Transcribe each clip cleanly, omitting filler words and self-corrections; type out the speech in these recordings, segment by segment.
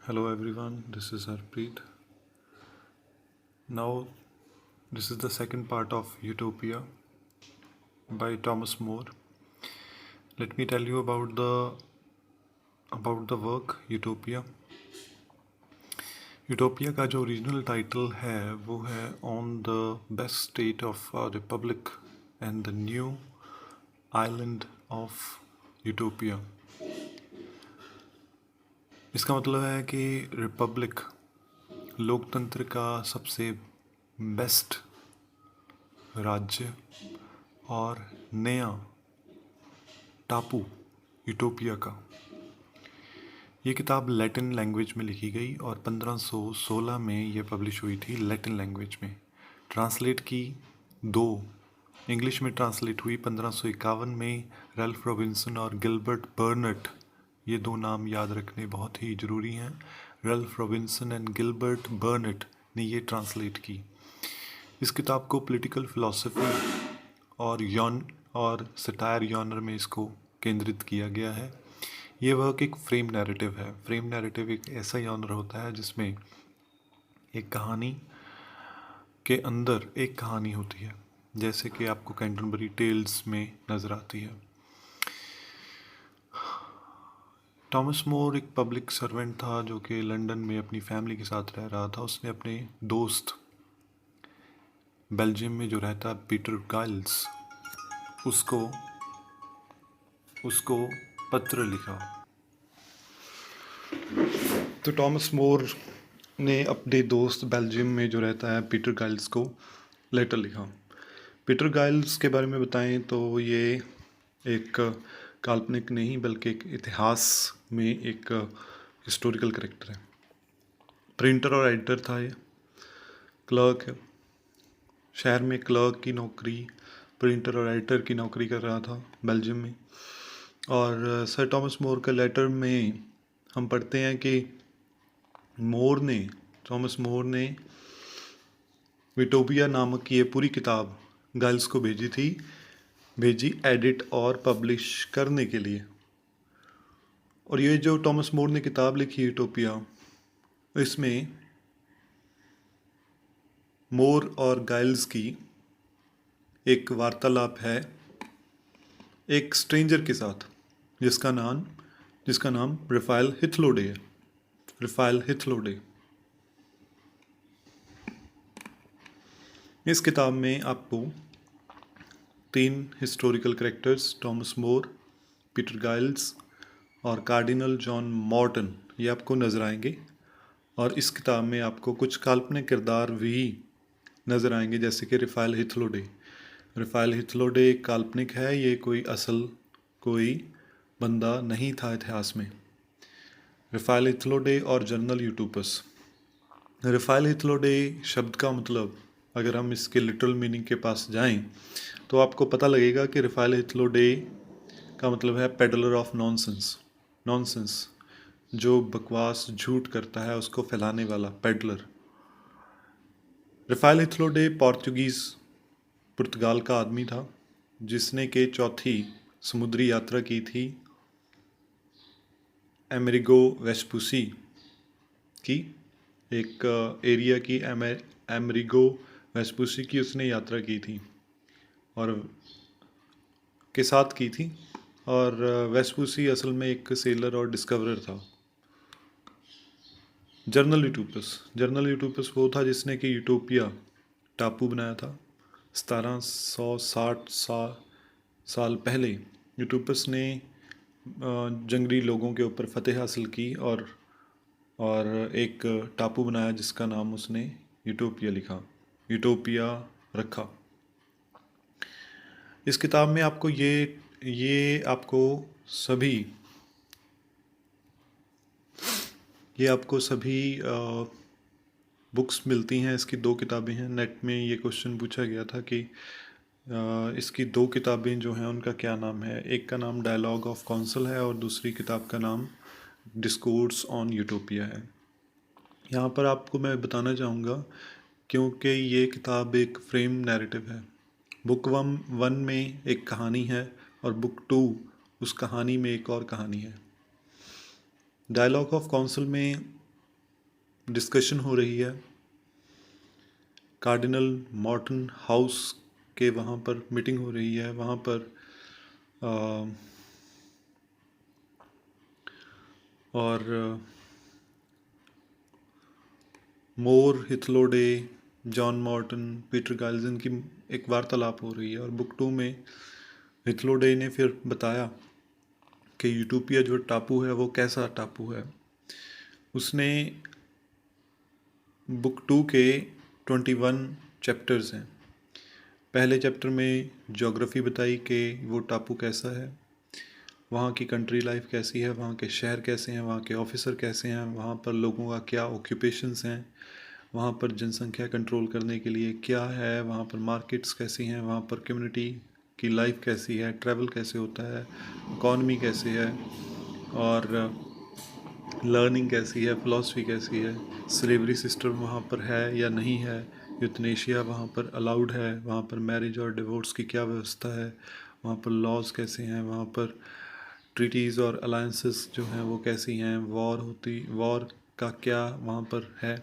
Hello everyone, this is Harpreet. Now, this is the second part of Utopia by Thomas More. Let me tell you about the work Utopia. Utopia का जो original title है वो है on the best state of Republic and the new island of utopia. इसका मतलब है कि Republic लोकतंत्र का सबसे बेस्ट राज्य और नया टापू यूटोपिया का। ये किताब लैटिन लैंग्वेज में लिखी गई और 1516 में ये पब्लिश हुई थी लैटिन लैंग्वेज में। ट्रांसलेट की दो इंग्लिश में ट्रांसलेट हुई 1551 में रैल्फ रॉबिन्सन और गिलबर्ट बर्नेट। ये दो नाम याद रखने बहुत ही ज़रूरी हैं। रैल्फ रॉबिन्सन एंड गिलबर्ट बर्नेट ने ये ट्रांसलेट की। इस किताब को पॉलिटिकल फ़िलासफ़ी और सटायर जॉनर में इसको केंद्रित किया गया है। ये वर्क एक फ्रेम नैरेटिव है। फ्रेम नैरेटिव एक ऐसा जॉनर होता है जिसमें एक कहानी के अंदर एक कहानी होती है, जैसे कि आपको कैंटरबरी टेल्स में नज़र आती है। थॉमस मोर एक पब्लिक सर्वेंट था जो कि लंदन में अपनी फैमिली के साथ रह रहा था। उसने अपने दोस्त बेल्जियम में जो रहता है पीटर गाइल्स, उसको पत्र लिखा। तो थॉमस मोर ने अपने दोस्त बेल्जियम में जो रहता है पीटर गाइल्स को लेटर लिखा। पीटर गाइल्स के बारे में बताएं तो ये एक काल्पनिक नहीं बल्कि एक इतिहास में एक हिस्टोरिकल कैरेक्टर है। प्रिंटर और एडिटर था ये। क्लर्क है, शहर में क्लर्क की नौकरी, प्रिंटर और एडिटर की नौकरी कर रहा था बेल्जियम में। और सर थॉमस मोर के लेटर में हम पढ़ते हैं कि थॉमस मोर ने यूटोपिया नामक ये पूरी किताब गाइल्स को भेजी एडिट और पब्लिश करने के लिए। और ये जो थॉमस मोर ने किताब लिखी यूटोपिया, इसमें मोर और गाइल्स की एक वार्तालाप है एक स्ट्रेंजर के साथ जिसका नाम रफाएल हिथलोडे है। रफाएल हिथलोडे। इस किताब में आपको 3 historical characters Thomas More, Peter Giles और कार्डिनल जॉन मॉर्टन ये आपको नज़र आएंगे। और इस किताब में आपको कुछ काल्पनिक किरदार भी नज़र आएंगे, जैसे कि रफाएल हिथलोडे। रफाएल हिथलोडे काल्पनिक है, ये कोई बंदा नहीं था इतिहास में। रफाएल हिथलोडे और जनरल यूटोपस। रफाएल हिथलोडे शब्द का मतलब अगर हम इसके लिटरल मीनिंग के पास जाएं तो आपको पता लगेगा कि रफाएल हिथलोडे का मतलब है पेडलर ऑफ नॉनसेंस, जो बकवास झूठ करता है उसको फैलाने वाला पेडलर। रफाएल हिथलोडे पुर्तगाल का आदमी था जिसने के चौथी समुद्री यात्रा की थी अमेरिगो वेस्पूसी की, एक एरिया की अमेरिगो वेस्पूसी की उसने यात्रा की थी और के साथ की थी। और वेस्पूसी असल में एक सेलर और डिस्कवरर था। जर्नल यूटोपस वो था जिसने कि यूटोपिया टापू बनाया था 1760 साल पहले। यूटोपस ने जंगली लोगों के ऊपर फतेह हासिल की और एक टापू बनाया जिसका नाम उसने यूटोपिया रखा। इस किताब में आपको आपको सभी बुक्स मिलती हैं। इसकी 2 किताबें हैं। नेट में ये क्वेश्चन पूछा गया था कि इसकी 2 किताबें जो हैं उनका क्या नाम है। एक का नाम डायलॉग ऑफ काउंसिल है और दूसरी किताब का नाम डिस्कोर्स ऑन यूटोपिया है। यहाँ पर आपको मैं बताना चाहूँगा क्योंकि ये किताब एक फ्रेम नैरेटिव है। बुक 1 में एक कहानी है और बुक 2 उस कहानी में एक और कहानी है। डायलॉग ऑफ काउंसिल में डिस्कशन हो रही है। कार्डिनल मॉर्टन हाउस के वहाँ पर मीटिंग हो रही है। वहाँ पर और मोर, हिथलोडे, जॉन मॉर्टन, पीटर गाइल्स, इनकी एक वार्तालाप हो रही है। और बुक 2 में हिथलोडे ने फिर बताया कि यूटोपिया जो टापू है वो कैसा टापू है। उसने बुक 2 के 21 चैप्टर्स हैं। पहले चैप्टर में ज्योग्राफी बताई कि वो टापू कैसा है, वहाँ की कंट्री लाइफ कैसी है, वहाँ के शहर कैसे हैं, वहाँ के ऑफिसर कैसे हैं, वहाँ पर लोगों का क्या ऑक्यूपेशंस हैं, वहाँ पर जनसंख्या कंट्रोल करने के लिए क्या है, वहाँ पर मार्केट्स कैसी हैं, वहाँ पर कम्युनिटी की लाइफ कैसी है, ट्रैवल कैसे होता है, इकॉनमी कैसी है, और लर्निंग कैसी है, फ़िलासफ़ी कैसी है, स्लेवरी सिस्टम वहाँ पर है या नहीं है, यूथनेशिया वहाँ पर अलाउड है, वहाँ पर मैरिज और डिवोर्स की क्या व्यवस्था है, वहाँ पर लॉज कैसे हैं, वहाँ पर ट्रीटीज़ और अलायंसेस जो हैं वो कैसी हैं, वॉर का क्या वहाँ पर है,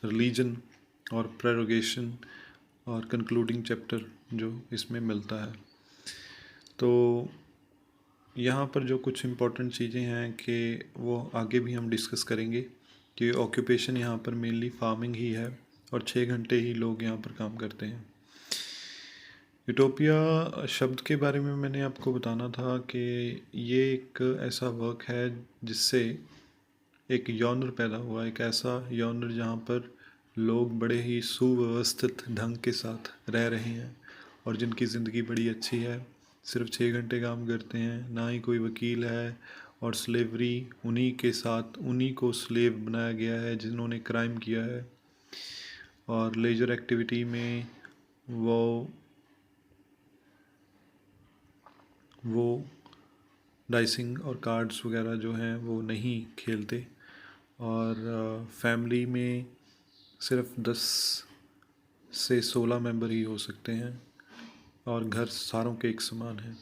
रिलीजन और प्रेरोगेशन, और कंक्लूडिंग चैप्टर जो इसमें मिलता है। तो यहाँ पर जो कुछ इम्पोर्टेंट चीज़ें हैं कि वो आगे भी हम डिस्कस करेंगे कि ऑक्यूपेशन यहाँ पर मेनली फार्मिंग ही है और 6 घंटे ही लोग यहाँ पर काम करते हैं। यूटोपिया शब्द के बारे में मैंने आपको बताना था कि ये एक ऐसा वर्क है जिससे एक यॉनर पैदा हुआ, एक ऐसा यॉनर जहाँ पर लोग बड़े ही सुव्यवस्थित ढंग के साथ रह रहे हैं और जिनकी ज़िंदगी बड़ी अच्छी है, सिर्फ 6 घंटे काम करते हैं, ना ही कोई वकील है, और स्लेवरी उन्हीं के साथ उन्हीं को स्लेव बनाया गया है जिन्होंने क्राइम किया है। और लेजर एक्टिविटी में वो डाइसिंग और कार्ड्स वगैरह जो हैं वो नहीं खेलते, और फैमिली में सिर्फ 10 से 16 मेंबर ही हो सकते हैं और घर सारों के एक समान है।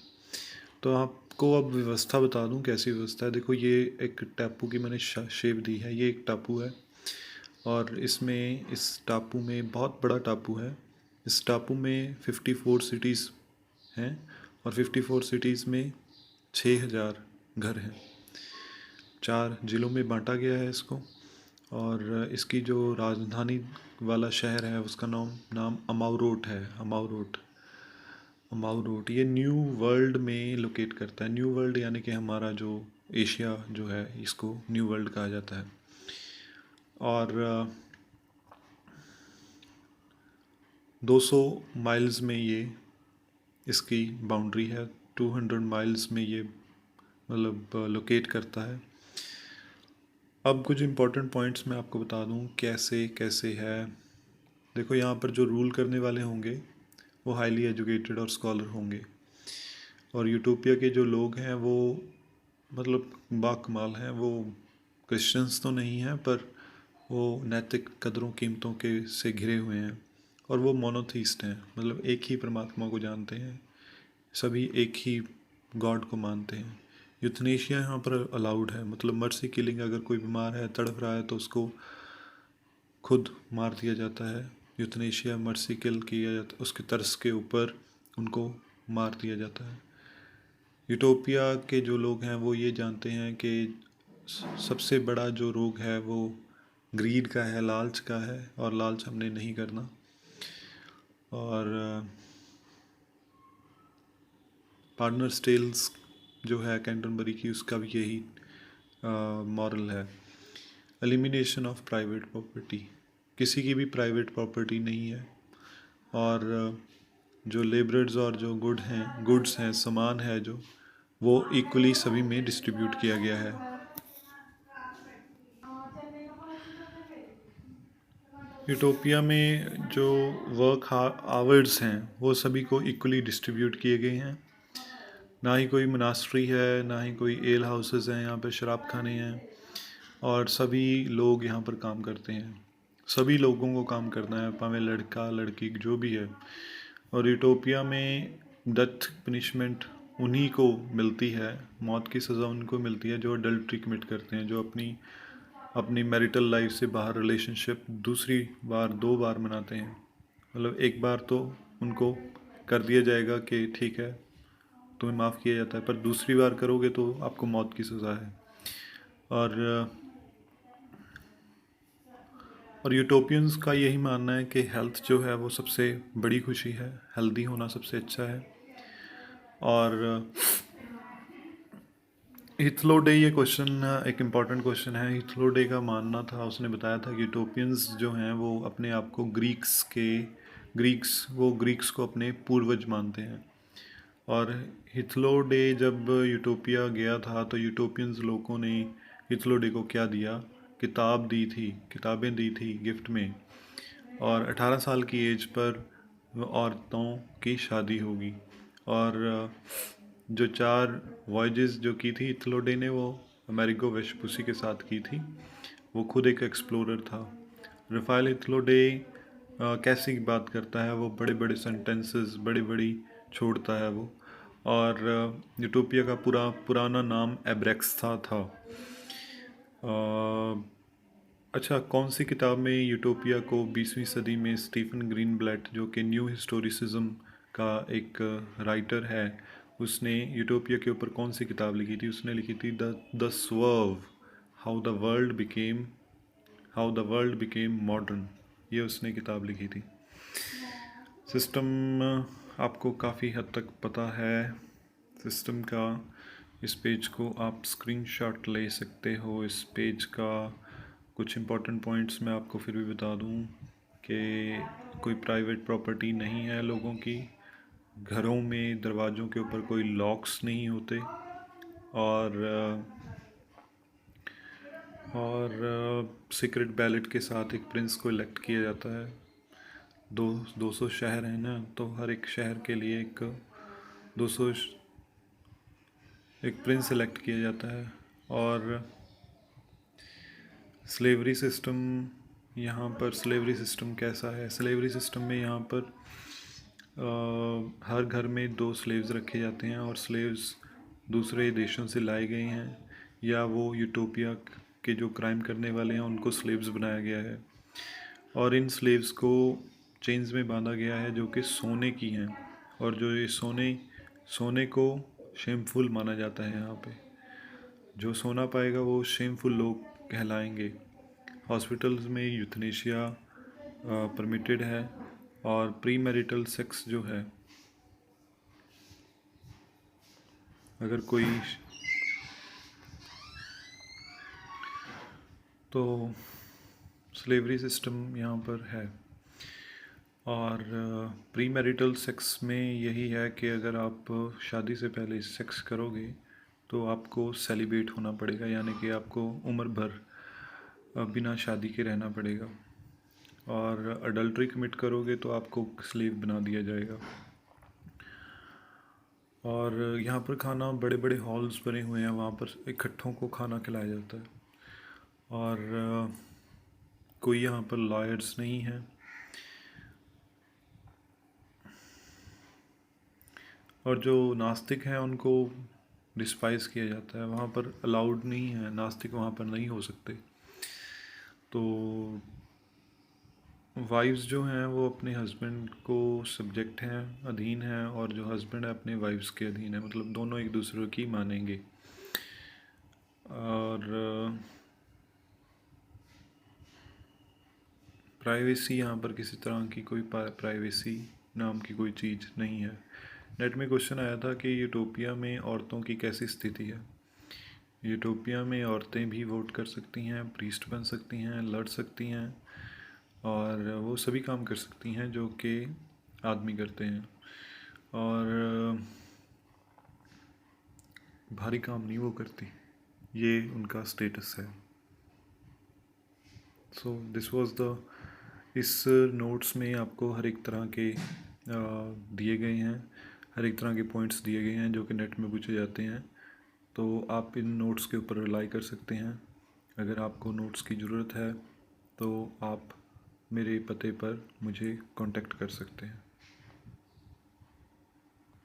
तो आपको अब व्यवस्था बता दूं कैसी व्यवस्था है। देखो, ये एक टापू की मैंने शेप दी है, ये एक टापू है और इस टापू में बहुत बड़ा टापू है। इस टापू में 54 सिटीज़ हैं और 54 सिटीज़ में 6000 घर हैं। 4 ज़िलों में बांटा गया है इसको, और इसकी जो राजधानी वाला शहर है उसका नाम अमाउरोट है। अमाउरोट ये न्यू वर्ल्ड में लोकेट करता है। न्यू वर्ल्ड यानी कि हमारा जो एशिया जो है, इसको न्यू वर्ल्ड कहा जाता है। और 200 माइल्स में ये इसकी बाउंड्री है। 200 माइल्स में ये मतलब लोकेट करता है। अब कुछ इम्पोर्टेंट पॉइंट्स मैं आपको बता दूं कैसे कैसे है। देखो, यहाँ पर जो रूल करने वाले होंगे वो हाईली एजुकेटेड और स्कॉलर होंगे, और यूटोपिया के जो लोग हैं वो मतलब बाकमाल हैं। वो क्रिश्चियंस तो नहीं हैं, पर वो नैतिक कदरों कीमतों के से घिरे हुए हैं, और वो मोनोथीस्ट हैं, मतलब एक ही परमात्मा को जानते हैं, सभी एक ही गॉड को मानते हैं। यूथनेशिया यहाँ पर अलाउड है, मतलब मर्सी किलिंग। अगर कोई बीमार है, तड़प रहा है, तो उसको खुद मार दिया जाता है। यूथनेशिया, मर्सी किल किया जाता है, उसके तरस के ऊपर उनको मार दिया जाता है। यूटोपिया के जो लोग हैं वो ये जानते हैं कि सबसे बड़ा जो रोग है वो ग्रीड का है, लालच का है, और लालच हमने नहीं करना। और पार्टनर स्टेल्स जो है कैंटरबरी की, उसका भी यही मॉरल है। एलिमिनेशन ऑफ प्राइवेट प्रॉपर्टी, किसी की भी प्राइवेट प्रॉपर्टी नहीं है। और जो लेबरर्स और जो गुड्स हैं, सामान है जो, वो इक्वली सभी में डिस्ट्रीब्यूट किया गया है। यूटोपिया में जो वर्क आवर्स हैं वो सभी को इक्वली डिस्ट्रीब्यूट किए गए हैं। ना ही कोई मनास्ट्री है, ना ही कोई एल हाउसेस हैं, यहाँ पे शराब खाने हैं, और सभी लोग यहाँ पर काम करते हैं। सभी लोगों को काम करना है, भाਵੇਂ लड़का लड़की जो भी है। और यूटोपिया में डेथ पनिशमेंट उन्हीं को मिलती है, मौत की सज़ा उनको मिलती है जो अडल्ट्री कमिट करते हैं, जो अपनी अपनी मैरिटल लाइफ से बाहर रिलेशनशिप दूसरी बार 2 बार मनाते हैं। मतलब एक बार तो उनको कर दिया जाएगा कि ठीक है तुम्हें माफ़ किया जाता है, पर दूसरी बार करोगे तो आपको मौत की सज़ा है। और यूटोपियंस का यही मानना है कि हेल्थ जो है वो सबसे बड़ी खुशी है, हेल्दी होना सबसे अच्छा है। और हिथलो डे, ये क्वेश्चन एक इम्पॉर्टेंट क्वेश्चन है। हिथलो डे का मानना था, उसने बताया था कि यूटोपियंस जो हैं वो अपने आप को ग्रीक्स को अपने पूर्वज मानते हैं। और हिथलो डे जब यूटोपिया गया था तो यूटोपियंस लोगों ने हिथलो डे को क्या दिया, किताबें दी थी गिफ्ट में। और 18 साल की एज पर औरतों की शादी होगी। और जो 4 वॉयजेस जो की थी हिथलो डे ने, वो अमेरिगो वेस्पुसी के साथ की थी। वो खुद एक एक्सप्लोरर था। रफ़ाएल हिथलो डे कैसी बात करता है, वो बड़े बड़े सेंटेंसेस बड़ी बड़ी छोड़ता है वो। और यूटोपिया का पुराना नाम एब्रेक्सा था। अच्छा, कौन सी किताब में यूटोपिया को 20वीं सदी में स्टीफन ग्रीनब्लैट, जो कि न्यू हिस्टोरिसिज्म का एक राइटर है, उसने यूटोपिया के ऊपर कौन सी किताब लिखी थी? उसने लिखी थी the swerve, how the world became modern. ये उसने किताब लिखी थी। सिस्टम आपको काफ़ी हद तक पता है सिस्टम का। इस पेज को आप स्क्रीनशॉट ले सकते हो। इस पेज का कुछ इम्पोर्टेंट पॉइंट्स मैं आपको फिर भी बता दूं कि कोई प्राइवेट प्रॉपर्टी नहीं है लोगों की, घरों में दरवाज़ों के ऊपर कोई लॉक्स नहीं होते। और सीक्रेट बैलेट के साथ एक प्रिंस को इलेक्ट किया जाता है। 200 शहर हैं ना, तो हर एक शहर के लिए एक प्रिंस इलेक्ट किया जाता है। और स्लेवरी सिस्टम कैसा है? स्लेवरी सिस्टम में यहाँ पर हर घर में 2 स्लेव्स रखे जाते हैं, और स्लेव्स दूसरे देशों से लाए गए हैं, या वो यूटोपिया के जो क्राइम करने वाले हैं उनको स्लेव्स बनाया गया है। और इन स्लेव्स को चेन्स में बांधा गया है जो कि सोने की हैं। और जो ये सोने को शेमफुल माना जाता है। यहाँ पे जो सोना पाएगा वो शेमफुल लोग कहलाएंगे। हॉस्पिटल्स में यूथनेशिया परमिटेड है। और प्री मैरिटल सेक्स जो है, अगर कोई तो स्लेवरी सिस्टम यहाँ पर है। और प्री मैरिटल सेक्स में यही है कि अगर आप शादी से पहले सेक्स करोगे तो आपको सेलिब्रेट होना पड़ेगा, यानी कि आपको उम्र भर बिना शादी के रहना पड़ेगा। और अडल्ट्री कमिट करोगे तो आपको स्लेव बना दिया जाएगा। और यहाँ पर खाना, बड़े बड़े हॉल्स बने हुए हैं, वहाँ पर इकट्ठों को खाना खिलाया जाता है। और कोई यहाँ पर लॉयर्स नहीं है। और जो नास्तिक हैं उनको डिस्पाइस किया जाता है, वहाँ पर अलाउड नहीं है, नास्तिक वहाँ पर नहीं हो सकते। तो वाइफ्स जो हैं वो अपने हस्बैंड को सब्जेक्ट हैं, अधीन हैं, और जो हस्बैंड है अपने वाइफ्स के अधीन है, मतलब दोनों एक दूसरे की मानेंगे। और प्राइवेसी, यहाँ पर किसी तरह की कोई प्राइवेसी नाम की कोई चीज़ नहीं है। नेट में क्वेश्चन आया था कि यूटोपिया में औरतों की कैसी स्थिति है। यूटोपिया में औरतें भी वोट कर सकती हैं, प्रीस्ट बन सकती हैं, लड़ सकती हैं, और वो सभी काम कर सकती हैं जो कि आदमी करते हैं। और भारी काम नहीं वो करती, ये उनका स्टेटस है। सो दिस वाज द, इस नोट्स में आपको हर एक तरह के दिए गए हैं, हर एक तरह के पॉइंट्स दिए गए हैं जो कि नेट में पूछे जाते हैं। तो आप इन नोट्स के ऊपर रिलाई कर सकते हैं। अगर आपको नोट्स की ज़रूरत है तो आप मेरे पते पर मुझे कांटेक्ट कर सकते हैं।